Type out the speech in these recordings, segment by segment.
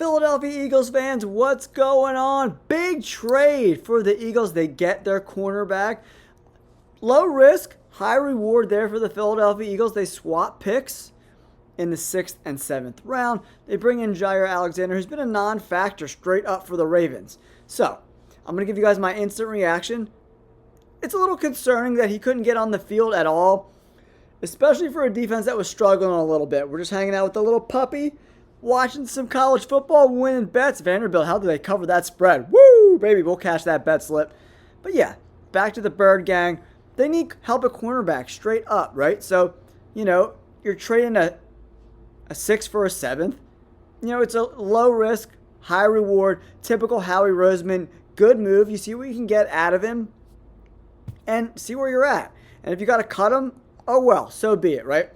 Philadelphia Eagles fans, what's going on? Big trade for the Eagles. They get their cornerback. Low risk, high reward there for the Philadelphia Eagles. They swap picks in the 6th and 7th round. They bring in Jaire Alexander, who's been a non-factor straight up for the Ravens. So, I'm going to give you guys my instant reaction. It's a little concerning that he couldn't get on the field at all, especially for a defense that was struggling a little bit. We're just hanging out with the little puppy, watching some college football, winning bets. Vanderbilt, how do they cover that spread? Woo, baby, we'll cash that bet slip. But yeah, back to the Bird Gang. They need help at cornerback straight up, right? So, you're trading a 6 for a 7th. It's a low risk, high reward, typical Howie Roseman, good move. You see what you can get out of him and see where you're at. And if you got to cut him, oh well, so be it, right?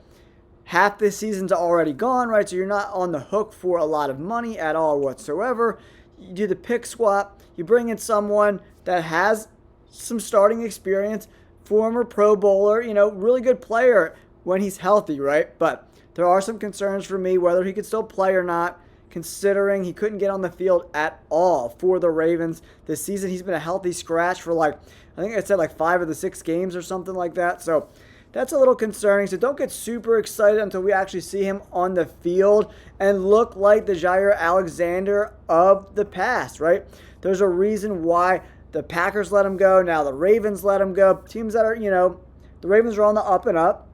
Half this season's already gone, right? So you're not on the hook for a lot of money at all whatsoever. You do the pick swap. You bring in someone that has some starting experience, former Pro Bowler, really good player when he's healthy, right? But there are some concerns for me whether he could still play or not, considering he couldn't get on the field at all for the Ravens this season. He's been a healthy scratch for I think I said 5 of the 6 games or something like that. So that's a little concerning. So don't get super excited until we actually see him on the field and look like the Jaire Alexander of the past, right? There's a reason why the Packers let him go. Now the Ravens let him go. Teams that are, the Ravens are on the up and up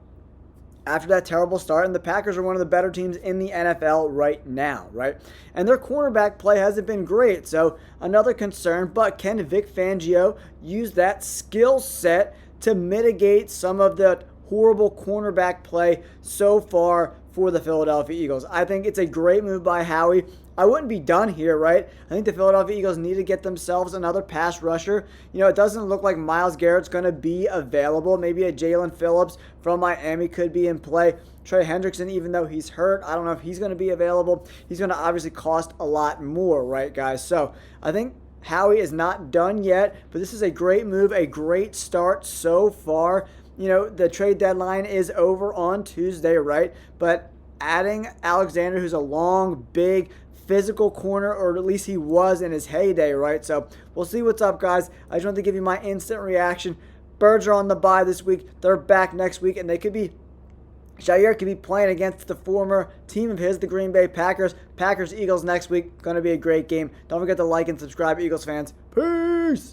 after that terrible start, and the Packers are one of the better teams in the NFL right now, right? And their cornerback play hasn't been great, so another concern. But can Vic Fangio use that skill set to mitigate some of the horrible cornerback play so far for the Philadelphia Eagles? I think it's a great move by Howie. I wouldn't be done here, right? I think the Philadelphia Eagles need to get themselves another pass rusher. It doesn't look like Myles Garrett's going to be available. Maybe a Jalen Phillips from Miami could be in play. Trey Hendrickson, even though he's hurt, I don't know if he's going to be available. He's going to obviously cost a lot more, right, guys? So I think Howie is not done yet, but this is a great move, a great start so far. The trade deadline is over on Tuesday, right? But adding Alexander, who's a long, big, physical corner, or at least he was in his heyday, right? So we'll see what's up, guys. I just wanted to give you my instant reaction. Birds are on the bye this week. They're back next week, and Jaire could be playing against the former team of his, the Green Bay Packers. Packers-Eagles next week. Going to be a great game. Don't forget to like and subscribe, Eagles fans. Peace!